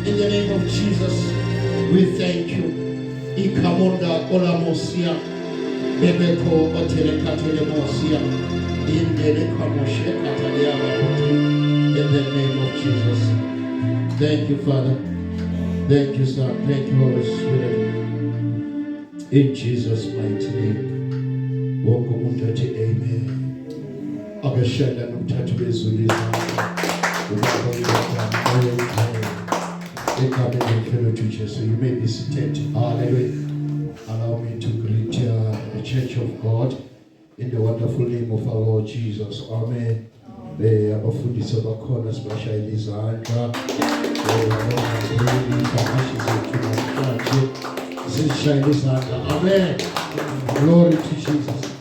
In the name of Jesus, we thank you. Ikamonda olamosia. Ebeko otele katele mosia. Indele kamoshe katalia babuti. In the name of Jesus. Thank you, Father. Thank you, Son. Thank you, Holy Spirit. In Jesus' mighty name. Wonke umuntu athi amen. Akashaya nomthathu bezulu izandla. So you may be seated. Hallelujah. Allow me to greet the Church of God in the wonderful name of our Lord Jesus. Amen. Abafundisi abakhona sibashayela izandla. Sishayela izandla. Amen. Glory to Jesus.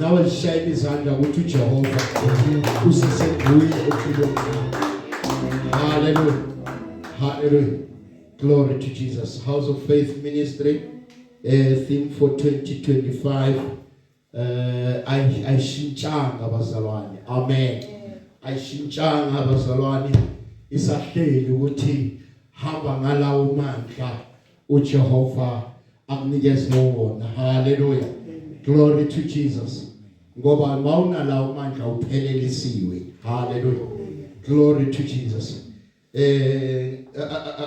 Now shayela izandla ukuthi uJehova usisenguye ophilweni. Hallelujah. Hallelujah. Glory to Jesus. House of Faith Ministry. Theme for 2025. Ayishintshanga abazalwane. Amen. Ayishintshanga abazalwane. Isahleli ukuthi hamba ngalawo mandla uJehova akunikeze wona. Hallelujah. Glory to Jesus. Ngoba mawunalawo mandla uphelelisiwe. Hallelujah. Glory to Jesus.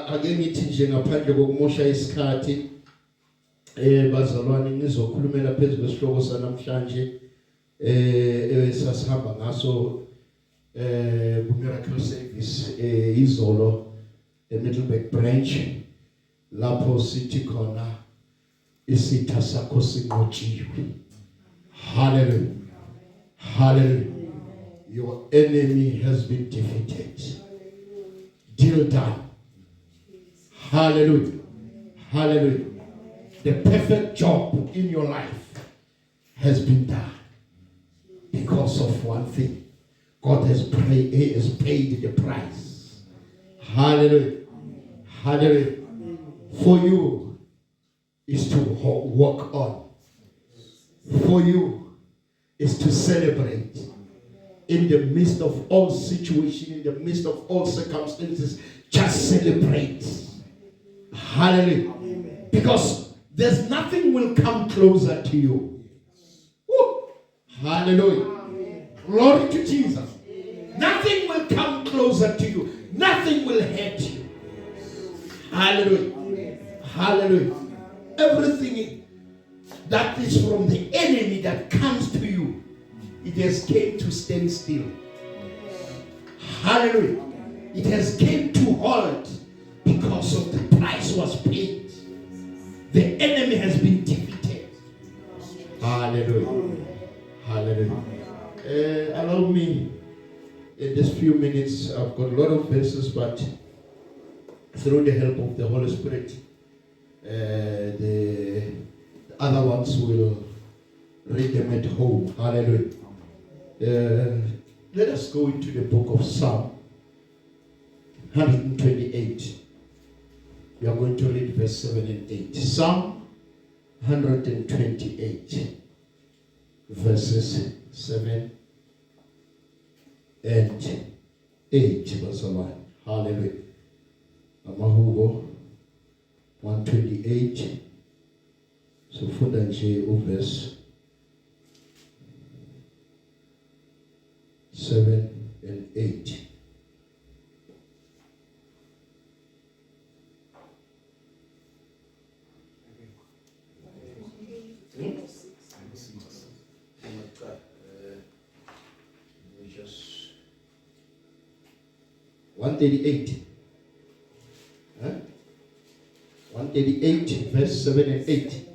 Ake ngithi nje ngaphandle kokumosha isikhathi bazalwane ngizokhulumela phezulu kwesihloko sanamhlanje sasihamba ngaso ku-Miracle Service izolo eMiddelburg branch lapho sithi khona isitha sakho sinqotshiwe. Hallelujah. Hallelujah. Your enemy has been defeated. Deal done. Hallelujah. Hallelujah. The perfect job in your life has been done because of one thing. God has paid the price. Hallelujah. Hallelujah. For you is to walk on. For you is to celebrate. In the midst of all situations, in the midst of all circumstances, just celebrate. Hallelujah. Amen. Because there's nothing will come closer to you. Woo. Hallelujah. Amen. Glory to Jesus. Amen. Nothing will come closer to you. Nothing will hurt you. Hallelujah. Amen. Hallelujah. Everything that is from the enemy that comes to you, it has came to stand still. Hallelujah. It has came to halt because of the price was paid. The enemy has been defeated. Hallelujah. Hallelujah. Allow me in this few minutes, I've got a lot of verses, but through the help of the Holy Spirit, the other ones will read them at home. Hallelujah. Let us go into the book of Psalm 128. We are going to read verse 7 and 8. Psalm 128, verses 7 and 8. Verse 1. Hallelujah. Amahubo 128. So funda nje verse 7 and 8. We just 138. 138 verse 7 and 8.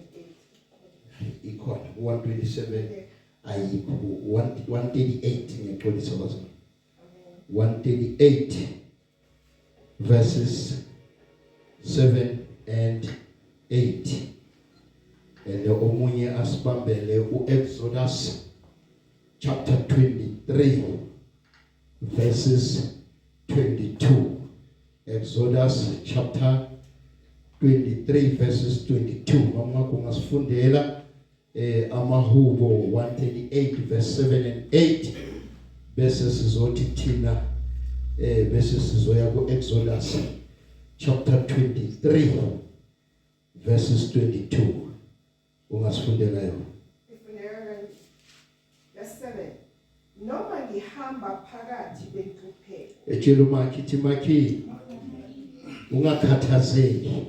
Equal 127. 138 138 verses 7 and 8. And the omunye asibambele Exodus chapter 23 verses 22. Exodus chapter 23 verses 22. Mama kungasifundela Amahubo 138 verse 7 and 8 verses zothi thina verses zoya ku Exodus chapter 23 verses 22. Ungasifundela yona. ngihamba phakathi kwenhlupheko. Etshela umakhi ithi makhi ungakhathazeki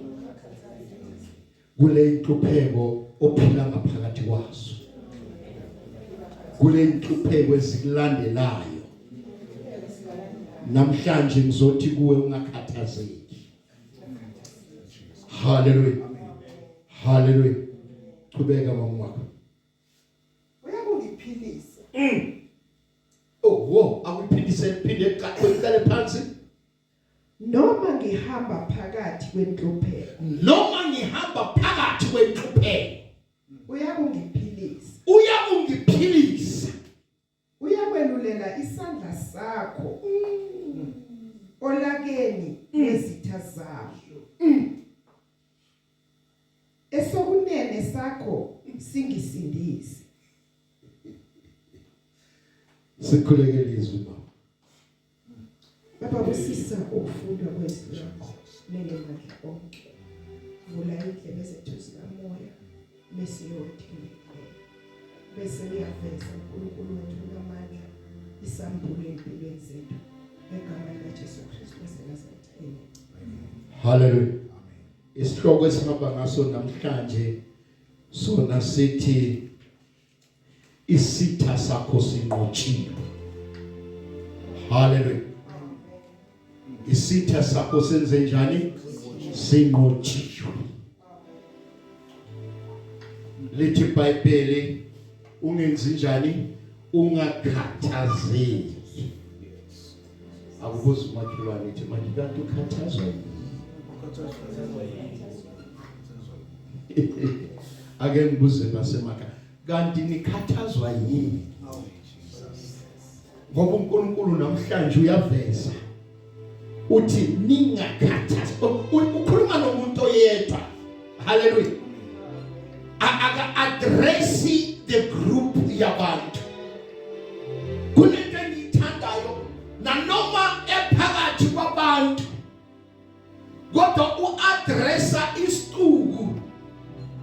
kule inhlupheko ophila ngaphakathi kwazo. Kule inhlupheko ezikulandelayo. Namhlanje ngizothi kuwe ungakhathazeki. Hallelujah. Hallelujah. Qhubeka mama wakho. Uyakungiphilisa. Oh, akuphindise phinde qale phansi. Noma ngihamba phakathi kwenhlupheko. Noma ngihamba phakathi kwenhlupheko. Uyakungiphilisa. Uyakungiphilisa. Uyakwelulela isandla sakho. Olakeni nezitha zakho. Esokunene sakho singisindise. Sikhulekele izwi baba. Baba busisa ukufunda kwezwi lakho nele mandla onke. Vula indlebe zethu zikamoya lesiyodinga. Bese uyaveza uNkulunkulu wethu ngamandla isambulo empilweni zethu egama likaJesu Kristu waseNazaretha. Amen. Hallelujah. Isihloko esihamba ngaso namhlanje sona sithi isitha sakho sinqotshiwe. Hallelujah. Isitha sakho senze njani? Sinqotshiwe. Lithi iBhayibheli ungenzi njani? Ungakhathazeki. Akubuza umakhelwane ethi manje kanti ukhathazwa yini? Ake ngibuze basemakhaya kanti nikhathazwa yini? Ngoba uNkulunkulu namhlanje uyaveza uthi ningakhathazwa. Ukhuluma nomuntu oyedwa. Hallelujah. Address the group yabantu. Kunento engiyithandayo nanoma ephakathi kwabantu kodwa uaddressa isiqhubu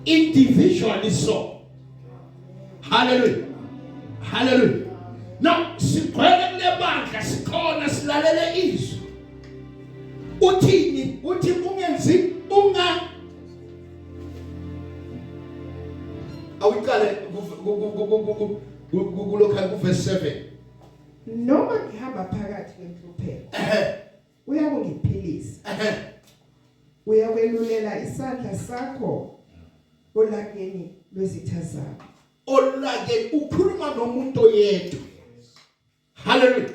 individually so. Hallelujah. Hallelujah. Now sigcwele kule bandla sikhona silalele izwi. Uthini? Uthi ungenzi awuqale kulokho kuverse 7. Noma ngihamba phakathi kwenhlupheko. Uyakungiphilisa. Uyakwelulela isandla sakho olakeni lwezitha zakho. Olakeni ukhuluma nomuntu oyedwa. Hallelujah.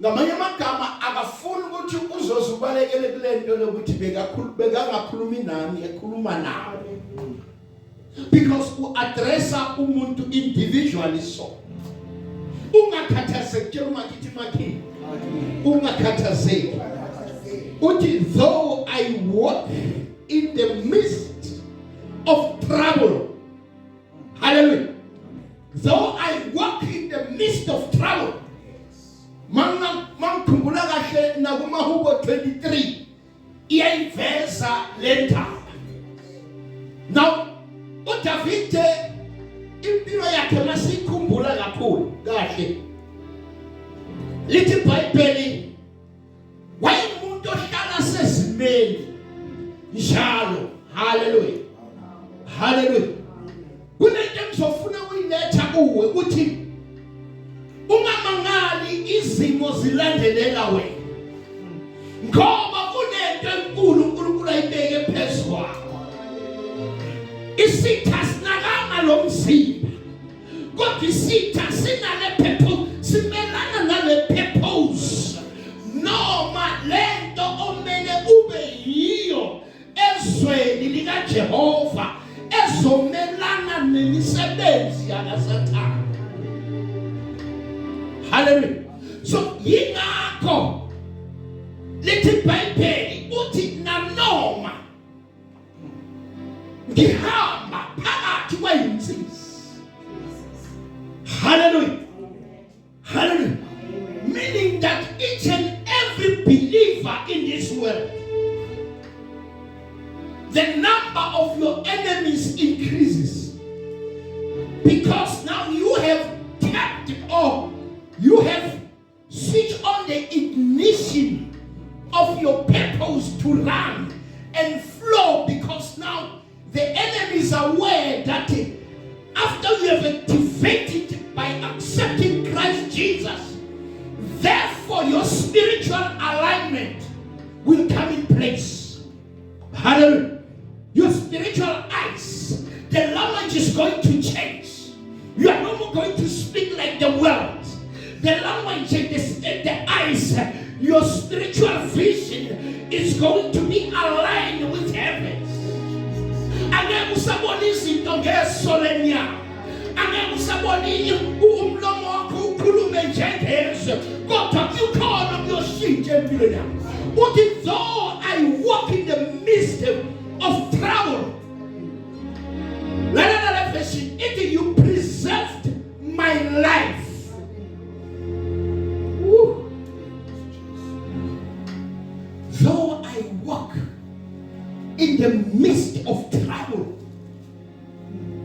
Ngamanye amagama akafuni ukuthi uzozubalekele kulento lokuthi bekangakhulumi nami ekhuluma nawe. Because uaddressa umuntu individually so. Ungakhathazeki makhi. Ungakhathazeki. Uthi though I walk in the midst of trouble. Hallelujah. Though I walk in the midst of trouble. Mangikhumbula kahle nakumahubo 23 iyayiveza lendaba. Now uDavid impilo yakhe masikhumbula kakhulu kahle. Lithi iBhayibheli wayemuntu ohlala sezimeni njalo. Hallelujah. Hallelujah. Kunento engizofuna ukuyiletha kuwe ukuthi ungamangali izimo zilandelela wena. Ngoba kunento enkulu uNkulunkulu ayibeke phezulu kwakho. Isitha sinakanga lo mzimba. Kodwa isitha sinale purpose, simelana nale purpose. Noma lento omele ube yiyo ezweni lika Jehova ezomelana nemisebenzi yakaSathane. Hallelujah. So yingakho lithi iBhayibheli uthi nanoma ngihamba phakathi kweyinsizi. Hallelujah. Hallelujah. Meaning that each and every believer in this world, the number of your enemies increases because now you have tapped or you accepting Christ Jesus, therefore your spiritual alignment will come in place. Hallelujah. Your spiritual eyes, the language is going to change. You are no more going to speak like the world. The language and the eyes, your spiritual vision is going to be aligned with heaven. Ane usaboni izinto ngesolenya. Ane usaboni umlomo wakho ukhulume njengezwe. Kodwa ukhona kuyoshintsha empilweni yakho. But though I walk in the midst of trouble, if you preserved my life. Woo. Though I walk in the midst of trouble,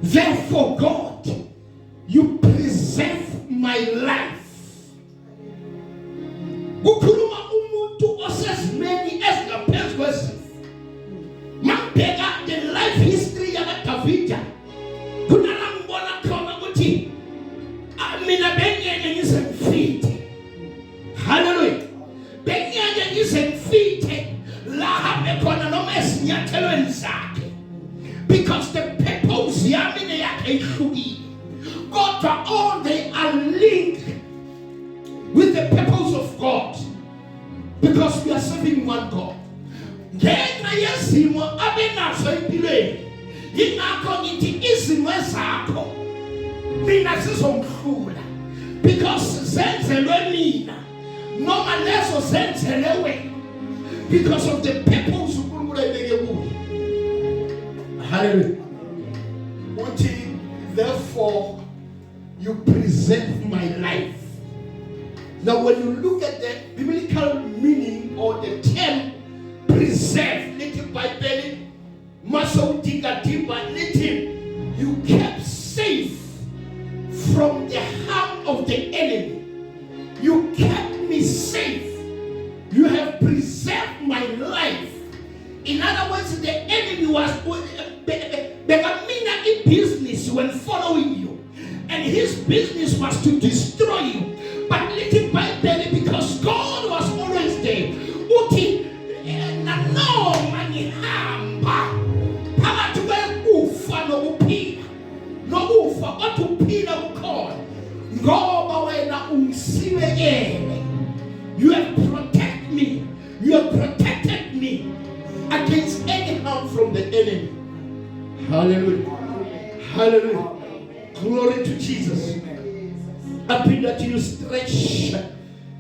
therefore God, you preserve my life. Ukhuluma umuntu osezimeni ezingaphezulu. Mabheka the life history yakaDavida. Kunala ngibona khona ukuthi mina bengiyeke ngizemfithe. Hallelujah. Bengiyeke ngizemfithe la hambe khona noma esinyathelweni zakhe. Because the purpose yami neyakhe ihlukile. Kodwa all they are linked with the purpose of God. Because we are serving one God. Ngenxa yezimo abenazo empilweni, yingakho ngithi izimo zakho mina sizomhlula. Because zenzelwe mina noma lezo zenzelwe wena. Because of the purpose uNkulunkulu ayibeke kuyo. Hallelujah. Uthi therefore you preserve my life. Now when you look at the biblical meaning or the term preserve, little Bible, muscle digger deeper, little, you kept safe from the harm of the enemy. You kept me safe. You have preserved my life. In other words, the enemy was in business when following you, and his business was to destroy you. But little Bible, because God was always there. Uti no mani hamba. Pamatuwe ufa no upina. No ufa otupina ukon. Ngoba wena umsiwe yene. You have protected me. You have protected me against any harm from the enemy. Hallelujah. Hallelujah. Glory to Jesus. I pray that you stretch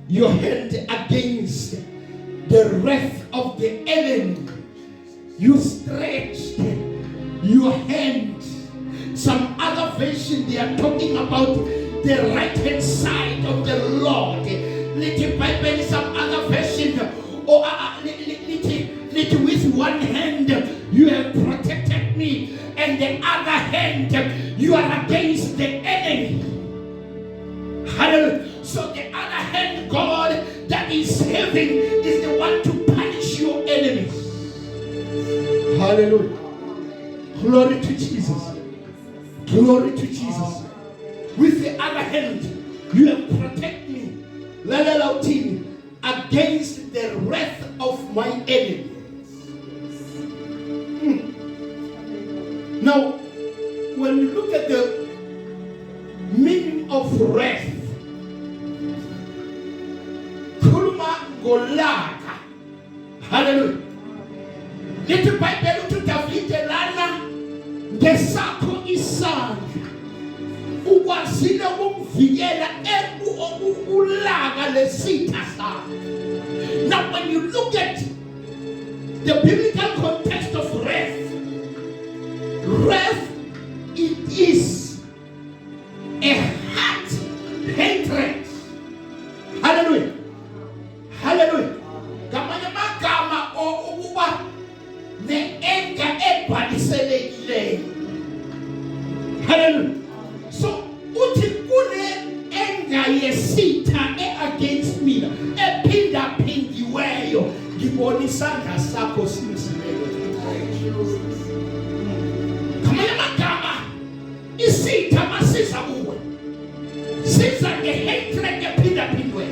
your hand against the wrath of the enemy. You stretched your hand. Some other version they are talking about the right hand side of the Lord. Little Bible, some other version, or little with one hand you have protected me, and the other hand you are against the enemy. Hallelujah. So the other hand, God that is having is the one to punish your enemies. Hallelujah. Glory to Jesus. Glory to Jesus. With the other hand, you have protected me against the wrath of my enemy. Now, when you look at the meaning of wrath, kuluma golaka. Hallelujah. Little Bible to David lana ngesakho isandla ukwazile ukumvikela ulaka lesitha sakhe. Now when you look at the biblical context of wrath, it is a heart hatred. Hallelujah. Hallelujah. Kamanye magama ukuba ne-anger ebhaliselekileyo. Hallelujah. So uthi kune anger yesitha against mina ephinda phindiweyo ngibona isandla sakho simisileyo. Kamanye magama isitha masiza kuwe siza ngehatred ephindaphindwe.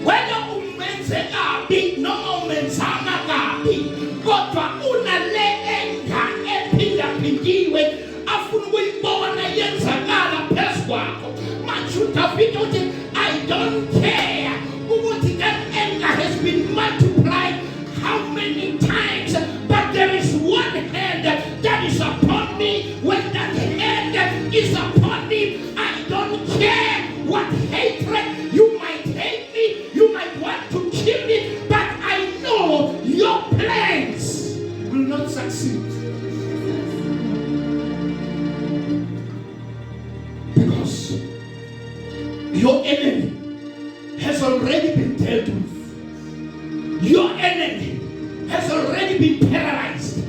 Whether umenze kabi noma umenzanga kabi, kodwa unale enga ephindaphindiwe afuna ukuyibona yenzakala phezu kwakho. Manje uDavide uthi, I don't care ukuthi that anger has been multiplied how many times, but there is one hand that is upon me. When that hand is upon me, I don't care what hatred you might hate me, you might want to kill me, but I know your plans will not succeed. Because your enemy has already been dealt with. Your enemy has already been paralyzed.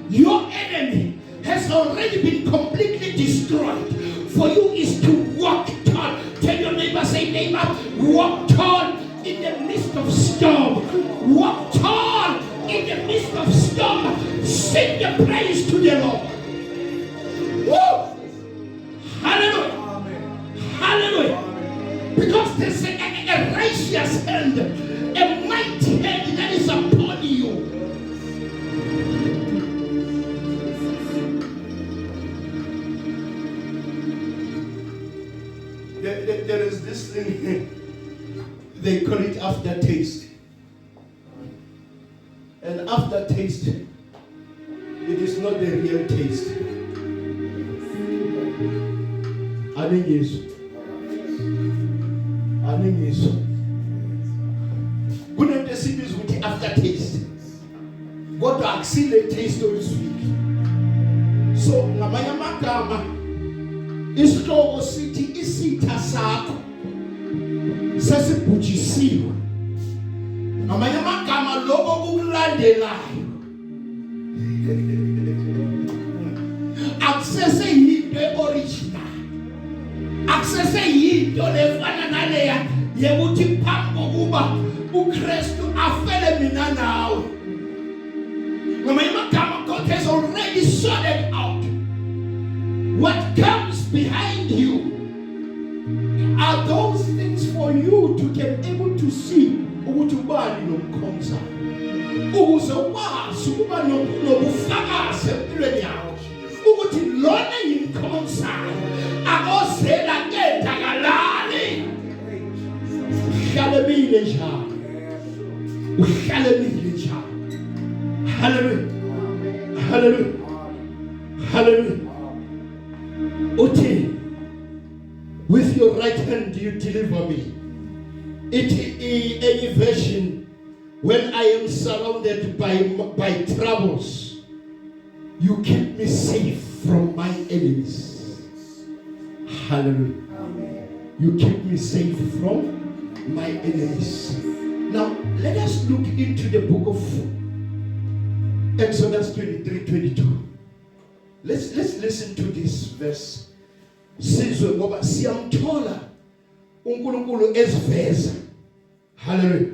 Your enemy has already been completely destroyed. For you is to walk tall. Tell your neighbor, say neighbor, walk tall in the midst of storm. Walk tall in the midst of storm. Sing the praise to the Lord. Woo! Hallelujah. Amen. Hallelujah. Because there's a righteous hand, a mighty hand that is upon you. There is this thing, they call it aftertaste. And aftertaste, it is not the real taste. Kunento esibizwa ukuthi aftertaste. Kodwa akusile taste oyizwile. So ngamanye amagama isihloko sithi isitha sakho sesibhujisiwe. Ngamanye amagama lokho kukulandelayo akusese yinto original. Akusese yinto lefana naleya yekuthi phambi kokuba uKristu afele mina nawe. Ngamanye amagama God has already sorted out what comes behind you. Are those things for you to get able to see ukuthi ubani nomkhonza, ukuze ukwazi ukuba nobufakazi empilweni yakho ukuthi lona yimkhonzayo akozela kendakalali. Uhlalemile njalo, uhlalemile njalo. Hallelujah, hallelujah, hallelujah. Uthi, with your right hand you deliver me. Any version, when I am surrounded by troubles, you keep me safe from my enemies. Hallelujah. Amen. You keep me safe from my enemies. Now, let us look into the book of Exodus 23:22. Let's listen to this verse. Sizwe ngoba siyamthola uNkulunkulu esiveza. Hallelujah.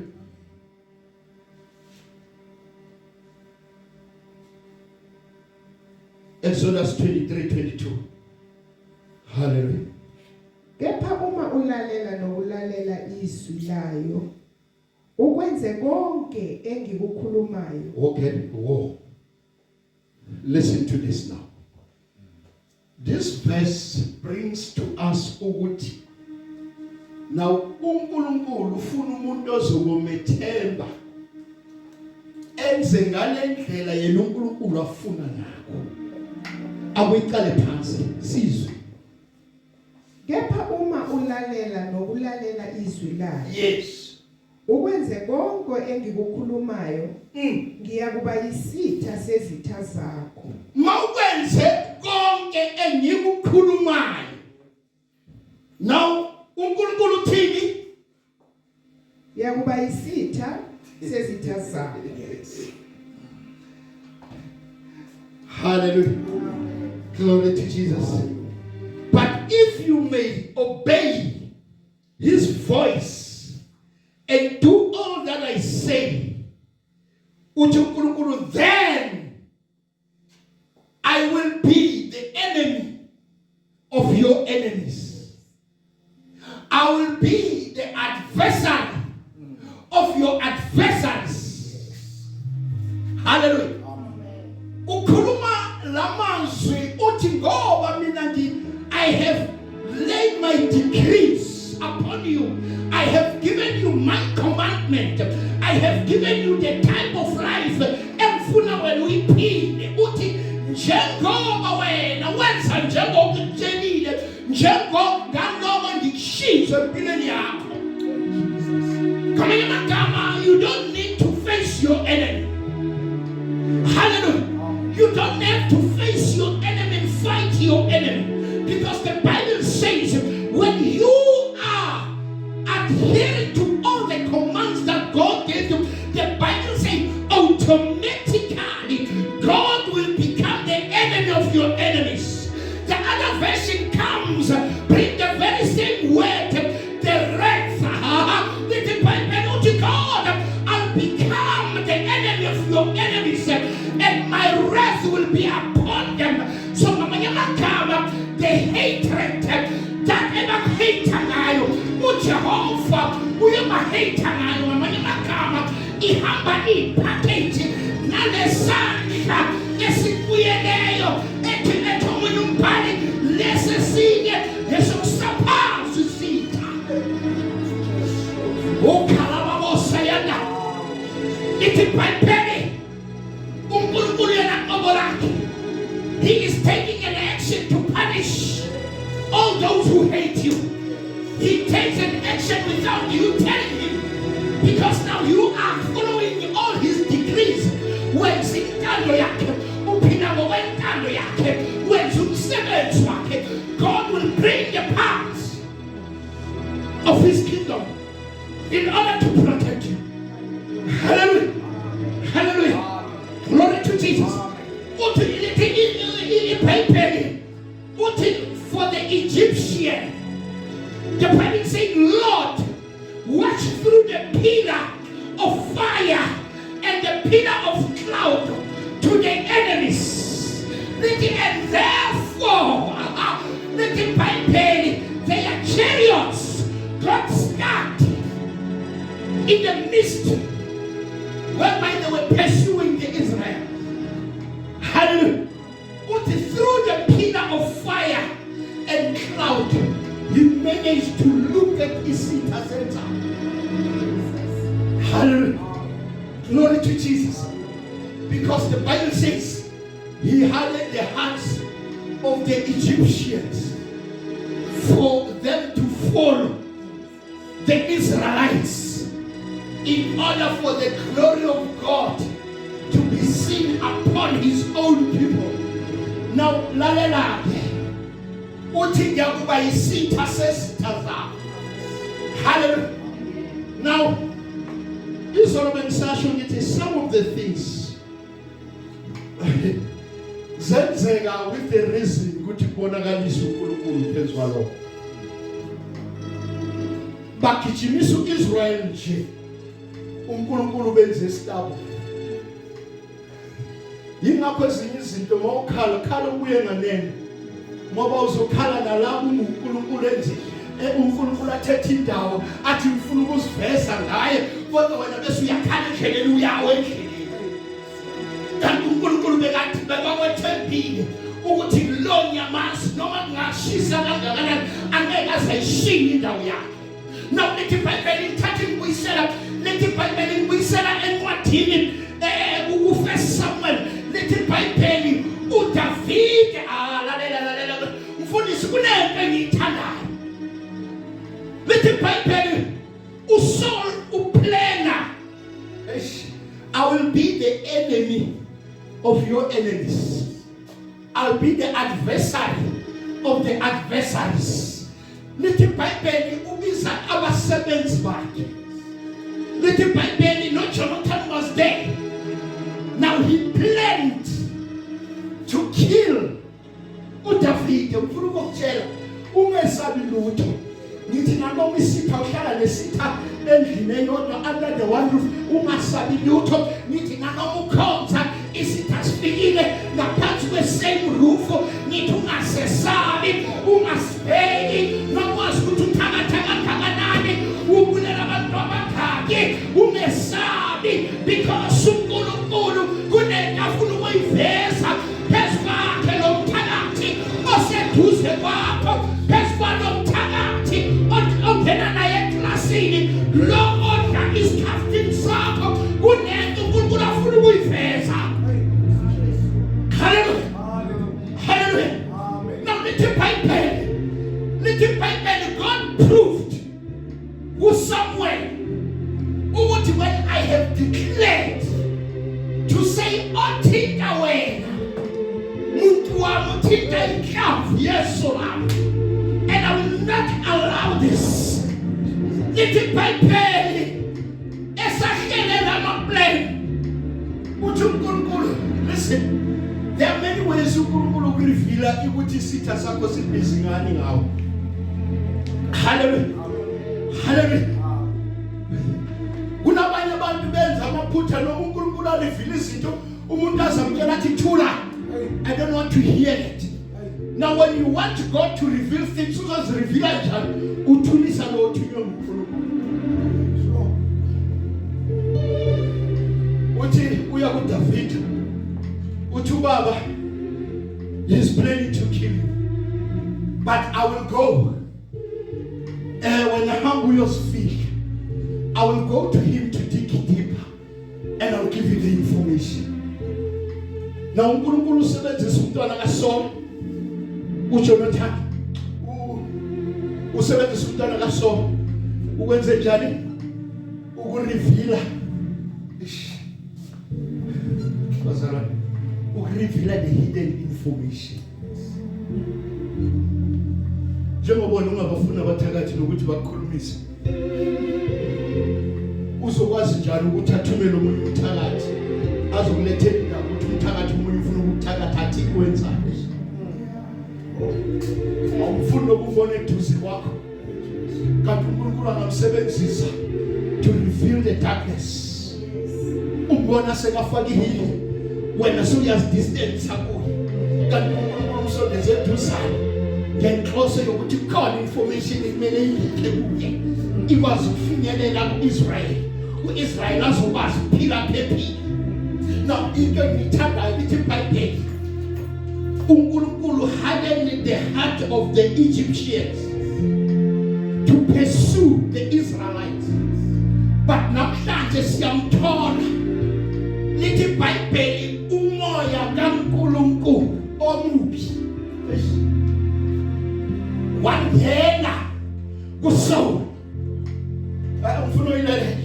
Exodus 23:22. Hallelujah. Kepha uma ulalela nokulalela izwi layo, ukwenze konke engikukhulumayo. Okay, whoa. Listen to this now. This verse brings to us ukuthi now uNkulunkulu ufuna umuntu ozokumethemba enze ngale ndlela yena uNkulunkulu afuna ngakho. Akuyiqale phansi sizwe. Kepha uma ulalela nokulalela izwi layo. Yes. Ukwenze konke engikukhulumayo, ngiyakuba yisitha sezitha zakho. Mawukwenze konke engikukhulumayo. Now uNkulunkulu uthini? Yakuba yisitha sezitha zakho. Hallelujah. Glory to Jesus. But if you may obey his voice and do all that I say, then I will be the enemy of your enemies. I will be the adversary of your adversaries. Hallelujah. Ukhuluma lamazwi uthi ngoba mina I have laid my decrees upon you. I have given you my commandment. I have given you the type of life. Emfuna wena uyiphile uthi njengoba wena wenza njengokutshelile njengoba ngikushize empilweni yakho. Kamanye amagama, you don't need to face your enemy. Hallelujah. You don't have to face your enemy and fight your enemy. Because the Bible says when you are adhering to all the commands that God gave you, the Bible says automatically God will become the enemy of your enemies. The other version comes, bring the very same word, the wrath. God, I'll become the enemy of your enemies, and my wrath will be upon them. So, the hatred that ever hate Jehovah, we ever hate ihamba ipackage nalesandla esikuyeneyo ethi omunye umbhali lesesinye esokusaphaza isitha ukhalababosayana ithi bhayibheli uNkulunkulu yena qobo lakhe. He is taking an action to punish all those who hate you. He takes an action without you telling him, because now you are following all his decrees. When sintando yake upina ngokwenthando yakhe wenza umsebenzi wakhe, God will bring the parts of his kingdom in order to protect you. Hallelujah. Hallelujah. Glory to Jesus. For the Egyptian, the Bible says, Lord, watch through the pillar of fire and the pillar of cloud to the enemies. And therefore, their chariots got stuck in the mist whereby they were pursuing the Israel. Hallelujah. But through the pillar of fire and cloud, he managed to look at Isita Center. Hallelujah. Glory to Jesus. Because the Bible says he hardened the hearts of the Egyptians for them to follow the Israelites in order for the glory of God to be seen upon his own people. Now, hallelujah. Now, this organization, it is some of the things zenzeka with the reason ukuthi kubonakalise uNkulunkulu phezwalo. Bagijimisa uIsrael nje. uNkulunkulu benze isitabo. Yingakho ezinye izinto mawukhala ubuye nganene. Ngoba uzokhala nalabo uNkulunkulu enze uNkulunkulu athethe indawo athi ufuna ukuziveza ngaye kodwa wena bese uyakhala endleleni uyawe endleleni. Kanti uNkulunkulu bekathi bekwethembile ukuthi lo nyamazi noma ngashisa kangakanani angeke azayishiya indawo yakhe. Now let the Bible ithathe uyisela, let the Bible uyisela encwadini uFirst Samuel, let the Bible uDavid lalela mfundisi kunento engiyithandayo. Let the Bible uSaul uplana, I will be the enemy of your enemies. I'll be the adversary of the adversaries. Let the Bible ubiza abasebenzi bakhe. Let the Bible, no, Jonathan was there. Now he planned to kill uDavid. Ufuna ukutshela ungesabi lutho. Ngithi noma isitha uhlala lesitha endlini eyodwa under the one roof ungasabi lutho. Ngithi noma ukhonza isitha sifikile ngaphansi kwe-same roof. Ngithi ungasesabi ungasibheki nokwazi ukuthi uthakathaka ungena naye eklasini lo odla isikhaftini sakho kunento uNkulunkulu afuna ukuyiveza. Hallelujah. Hallelujah. Now lithi Bible God proved with somewhere ukuthi when I have declared to say othinta wena muntu wami uthinta inhlamvu yeso lami, and I will not allow this. Lithi Bible esahlelela amaplan uthi uNkulunkulu, listen, there are many ways uNkulunkulu ukureveala ukuthi isitha sakho sibhizi ngani ngawo. Hallelujah. Hallelujah. Kunabanye abantu benza amaphutha noma uNkulunkulu areveala izinto umuntu azamtshela athi thula, I don't want to hear it. Now when you want God to reveal things, uzozireveala njani? Uthulisa lo othunywe nguNkulunkulu. Uthi uya kuDavid, uthi ubaba is planning to kill you, but I will go. When the humble uyosifika, I will go to him to dig deeper, and I'll give you the information. Now uNkulunkulu usebenzisa umntwana kaSaul, uJonathan, usebenzisa umntwana kaSaul ukwenze njani? Ukureveala, ukureveala the hidden information. Njengoba ungabafuna abathakathi nokuthi bakukhulumise, uzokwazi njalo ukuthi athumele umuntu umthakathi azokulethela indaba ukuthi umthakathi umuntu ufuna ukuthakatha athi kwenzani. Awufuni ukubona eduze kwakho, kanti uNkulunkulu angamsebenzisa to reveal the darkness. Ubona sekafaka ihili wena suyazidistance kuye, kanti uNkulunkulu umsondeze eduzane ngenhloso yokuthi khona information ekumele ingeke kuye ikwazi ukufinyelela ku-Israel. U-Israel azokwazi ukuphila phephile. Now into ngithandayo lithi iBhayibheli uNkulunkulu hardened the heart of the Egyptians to pursue the Israelites, but namhlanje siyamthola. Lithi iBhayibheli umoya kaNkulunkulu omubi wangena kuSaul. Ufuna uyilalela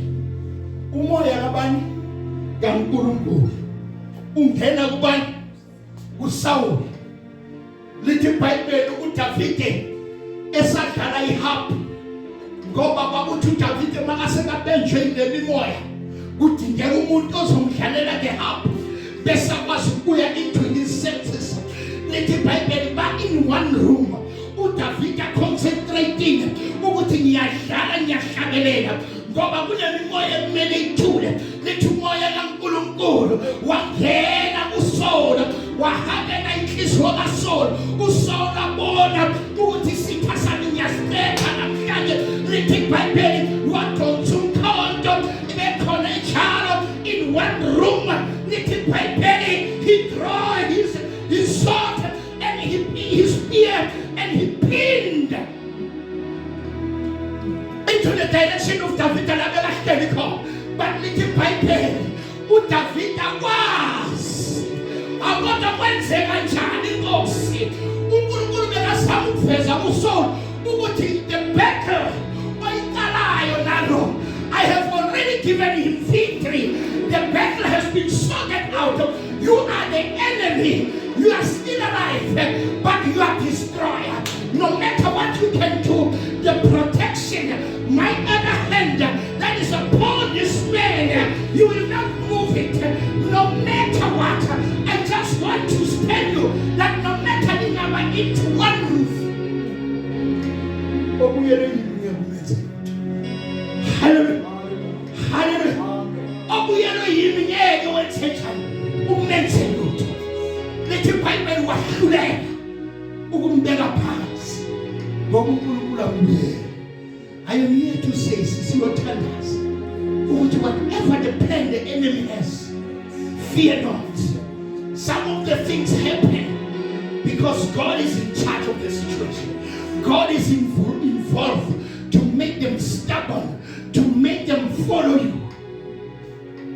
umoya kabani kaNkulunkulu ungena kubani? kuSaul. Lithi iBhayibheli uDavide esadlala iharp, ngoba bakuthi uDavide makasebenjwe yile mimoya kudingeka umuntu ozomdlalela ngeharp bese akwazi ukuya into his senses. Lithi iBhayibheli ba in one room uDavide concentrating ukuthi ngiyadlala ngiyahlabelela ngoba kunemimoya ekumele ithule. Lithi umoya kaNkulunkulu wangena kuSaul wahambela inhliziyo kaSaul. uSaul abona ukuthi isitha sami ngiyasithetha namhlanje. Lithi iBhayibheli wadonsa umkhonto ibekhona ijalo in one room. Lithi iBhayibheli he drew his sword and his spear and he pinned into the direction of David and Abimelech. But lithi iBhayibheli uDavid akwazi abona kwenzeka njani inkosi. uNkulunkulu bekazama ukuveza kuSaul ukuthi the battle oyiqalayo nalo I have already given him victory. The battle has been sorted out. You are the enemy. You are still alive, but you are destroyed. No matter what you can do, the protection, my other hand that is upon this man, you will not move it. No matter what, I just want to tell you that no matter the number, it's one roof. Hallelujah. Hallelujah. Obuyelo yimi ngeke wethethana umenze lutho. Lithi iBhayibheli wahluleka ukumbeka phansi ngoba uNkulunkulu amuyela. I am here to say sisiyothandaza ukuthi whatever the plan the enemy has, fear not. Some of the things happen because God is in charge of the situation. God is involved to make follow you.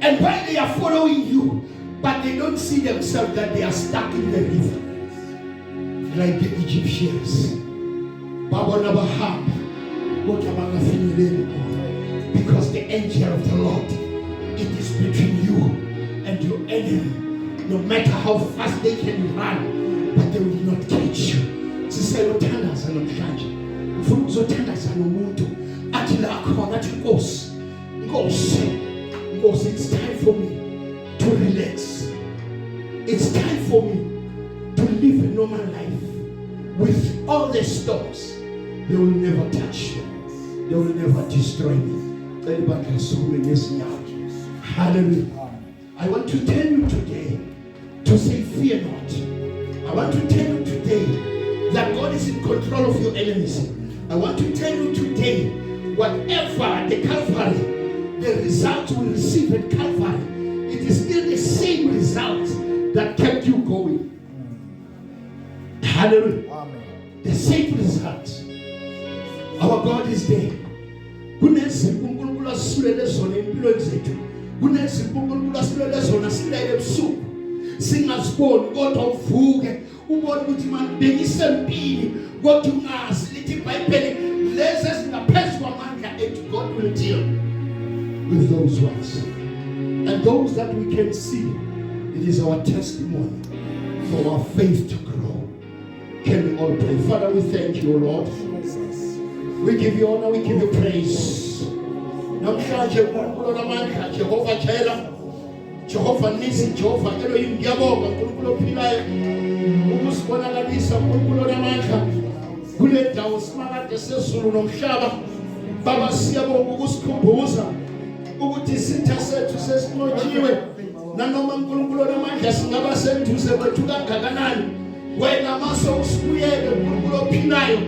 And while they are following you, but they don't see themselves that they are stuck in the river. Like the Egyptians. Because the angel of the Lord, it is between you and your enemy. No matter how fast they can run, but they will not catch you. Siselothandaza namhlanje. Ufuna ukuzothandaza nomuntu athi la khona athi Nkosi, it's time for me to relax. It's time for me to live a normal life with all the storms. They will never touch you. They will never destroy me. Hallelujah. I want to tell you today to say, fear not. I want to tell you today that God is in control of your enemies. I want to tell you today, whatever the Calvary, the result you will receive at Calvary, it is still the same result that kept you going. Hallelujah. Amen. The same result. Our God is there. Kunezimpungunkulu asilele zona empilweni zethu. Kunezimpungunkulu asilele zona silele ebusuku. Singaziboni kodwa uvuke ubone ukuthi manje bengisempini kodwa ungazi lithi iBhayibheli lezi ezingaphezu kwamandla ethu. God will deal with those ones. And those that we can see, it is our testimony for our faith to grow. Can we all pray? Father, we thank you, Lord. We give you honor, we give you praise. Namhlanje uNkulunkulu namandla, Jehova Jireh, Jehova Nisi, Jehova Elohim, ngiyabonga uNkulunkulu ophilayo ukusibonakalisa uNkulunkulu namandla kule ndawo simakade sezulu nomhlaba. Baba, siyabonga ukusikhumbuza ukuthi isitha sethu sesinqotshiwe, nanoma uNkulunkulu namandla singaba senduze kwethu kangakanani, wena maso usibuyele uNkulunkulu ophilayo.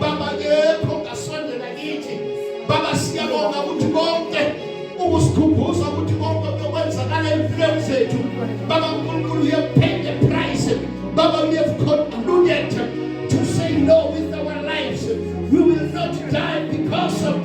Baba, ngekho ngasondela kithi. Baba, siyabonga ukuthi konke ukusikhumbuza ukuthi konke okwenzakala empilweni zethu, Baba uNkulunkulu, you have paid the price. Baba, we have concluded to say no with our lives. We will not die because of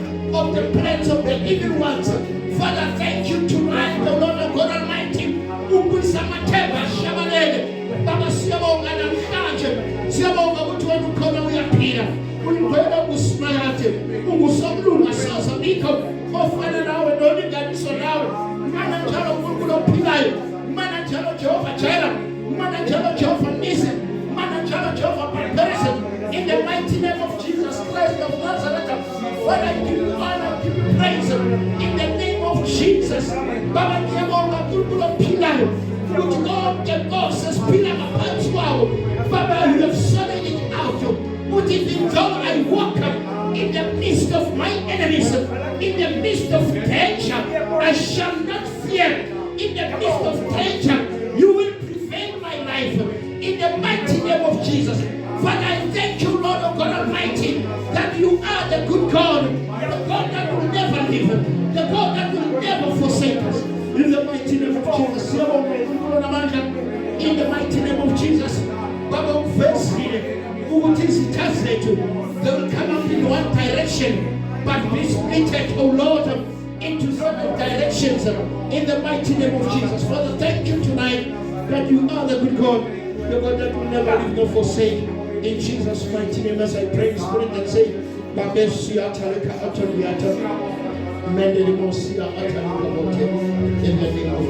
the plans of the evil ones. Father, thank you tonight, the Lord of God Almighty. Ukusamateba shabalele. Baba, siyabonga namhlanje. Siyabonga ukuthi wena ukhona uyaphila. Ulivela kusimakade. Ungusomlunga saza bikho ofana nawe nolinganiso nawe. Mana njalo uNkulunkulu ophilayo. Mana njalo Jehova Jireh. Mana njalo Jehova Nisi. Mana njalo Jehova Preparation. In the mighty name of Jesus Christ of Nazareth. Father, I give you honor, I give you praise. In the name of Jesus. Baba, ngiyabonga uNkulunkulu ophilayo. Ukuthi konke Nkosi esiphila ngaphansi kwawo. Baba, you have sorted it out. But even though I walk in the midst of my enemies, in the midst of danger, I shall not fear. In the midst of danger, you will prevail my life. In the mighty name of Jesus. Father, I thank you, Lord of God Almighty, that you are the good God, the God that will never leave, the God that will never forsake us. In the mighty name of Jesus. In the mighty name of Jesus. Baba, they will come up in one direction, but be split, oh Lord, into several directions. In the mighty name of Jesus. Father, thank you tonight that you are the good God, the God that will never leave nor forsake. In Jesus' mighty name, as I pray in spirit and say, in the name of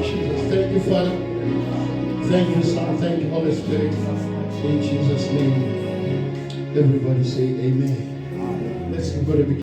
Jesus. Thank you, Father. Thank you, Son. Thank you, Holy Spirit. In Jesus' name. Everybody say amen. Let's everybody begin.